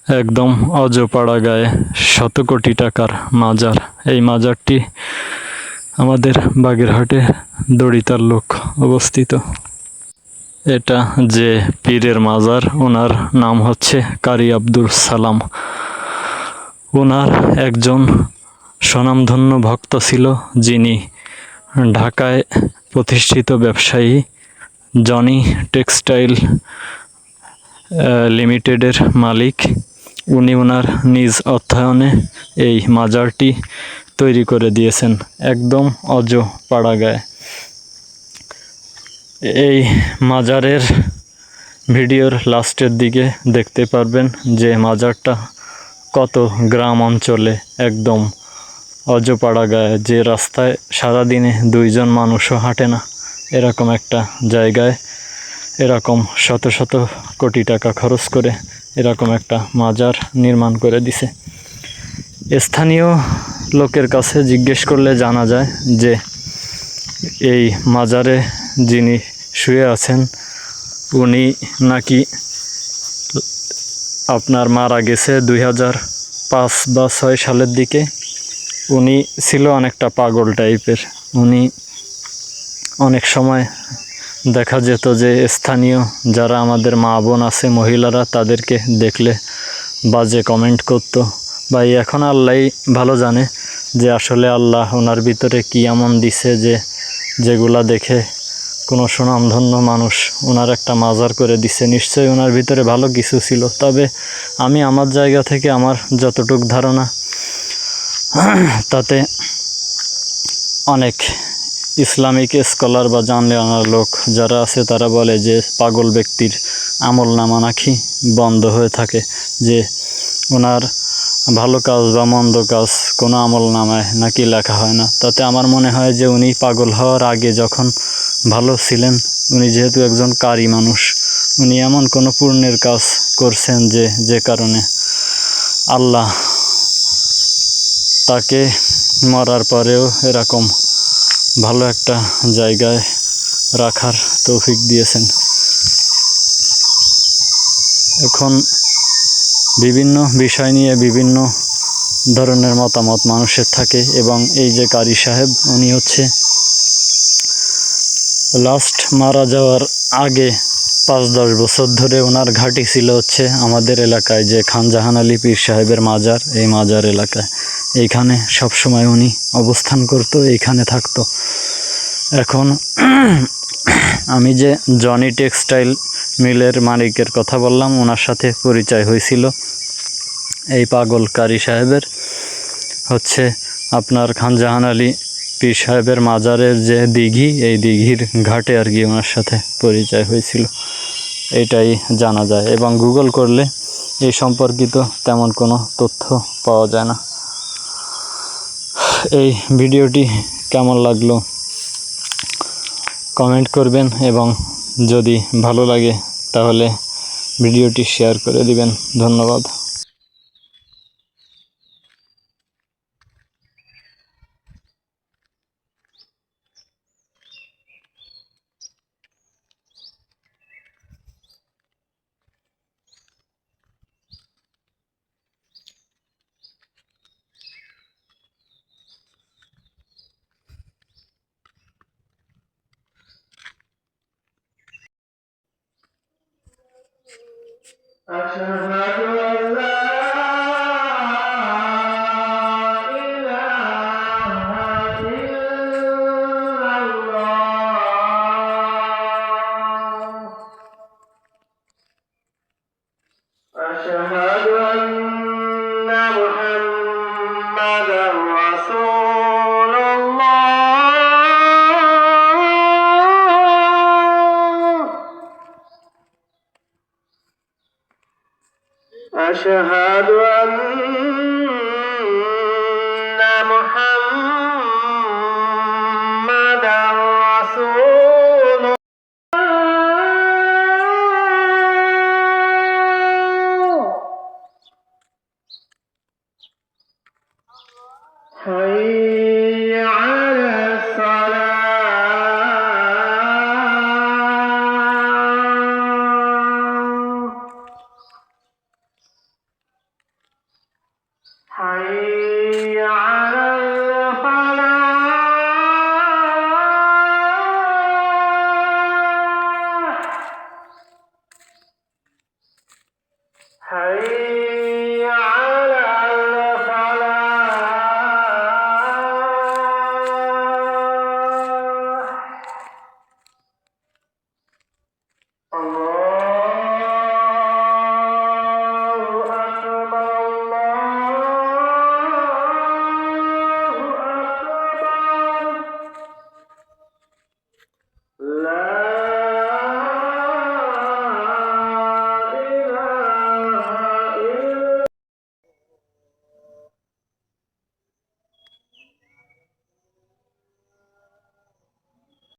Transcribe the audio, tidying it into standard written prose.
একদম অজপাড়া গায়ে শত কোটি টাকার মাজার। এই মাজারটি আমাদের বাগেরহাটে দড়িতার লোক অবস্থিত। এটা যে পীরের মাজার, ওনার নাম হচ্ছে কারি আব্দুল সালাম। ওনার একজন স্বনামধন্য ভক্ত ছিল, যিনি ঢাকায় প্রতিষ্ঠিত ব্যবসায়ী জনি টেক্সটাইল লিমিটেডের মালিক। উনি ওনার নিজ অর্থায়নে এই মাজারটি তৈরি করে দিয়েছেন, একদম অজ পাড়া গায়ে। এই মাজারের ভিডিওর লাস্টের দিকে দেখতে পারবেন যে মাজারটা কত গ্রাম অঞ্চলে, একদম অজপাড়া গায়ে, যে রাস্তায় সারাদিনে দুইজন মানুষও হাঁটে না, এরকম একটা জায়গায় এরকম শত শত কোটি টাকা খরচ করে এরকম একটা মাজার নির্মাণ করে দিছে। স্থানীয় লোকের কাছে জিজ্ঞেস করলে জানা যায় যে এই মাজারে যিনি শুয়ে আছেন উনি নাকি আপনার মারা গেছে 2005 বা 6 সালের দিকে। উনি ছিল অনেকটা পাগল টাইপের। উনি অনেক সময় দেখা যেত যে স্থানীয় যারা আমাদের মা বোন আছে, মহিলারা, তাদেরকে দেখলে বাজে কমেন্ট করতো। বা এখন আল্লাহ ভালো জানে যে আসলে আল্লাহ ওনার ভিতরে কি এমন দিছে যে যেগুলা দেখে কোনো সুনামধন্য মানুষ ওনার একটা মাজার করে দিছে। নিশ্চয়ই ওনার ভিতরে ভালো কিছু ছিল। তবে আমি আমার জায়গা থেকে আমার যতটুক ধারণা, তাতে অনেক ইসলামিক স্কলার বা জানার লোক যারা আছে তারা বলে যে পাগল ব্যক্তির আমল নামা নাকি বন্ধ হয়ে থাকে, যে ওনার ভালো কাজ বা মন্দ কাজ কোনো আমল নামায় নাকি লেখা হয় না। তাতে আমার মনে হয় যে উনি পাগল হওয়ার আগে যখন ভালো ছিলেন, উনি যেহেতু একজন কারি মানুষ, উনি এমন কোনো পুণ্যের কাজ করছেন যে কারণে আল্লাহ তাকে মরার পরেও এরকম ভালো একটা জায়গায় রাখার তৌফিক দিয়েছেন। এখন বিভিন্ন বিষয় নিয়ে বিভিন্ন ধরনের মতামত মানুষের থাকে, এবং এই যে কারি সাহেব, উনি হচ্ছে লাস্ট মারা যাওয়ার আগে 5-10 বছর ধরে ওনার ঘাঁটি ছিল হচ্ছে আমাদের এলাকায় যে খান জাহান আলী পীর সাহেবের মাজার, এই মাজার এলাকায়। এইখানে সবসময় উনি অবস্থান করতো, এইখানে থাকতো। এখন আমি যে জনি টেক্সটাইল মিলের মালিকের কথা বললাম, ওনার সাথে পরিচয় হয়েছিল এই পাগল কারি সাহেবের। হচ্ছে আপনার খান জাহান আলী পীর সাহেবের মাজারের যে দিঘি, এই দিঘির ঘাটে আর কি ওনার সাথে পরিচয় হয়েছিল, এটাই জানা যায়। এবং গুগল করলে এই সম্পর্কিত তেমন কোনো তথ্য পাওয়া যায় না। এই ভিডিওটি কেমন লাগলো কমেন্ট করবেন, এবং যদি ভালো লাগে তাহলে ভিডিওটি শেয়ার করে দিবেন। ধন্যবাদ। أشهد أن لا إله إلا الله. أشهد أن محمدا رسول الله. أشهد أن محمدا رسول الله. حي على الصلاة. حي على الفلاح حي على الفلاح الله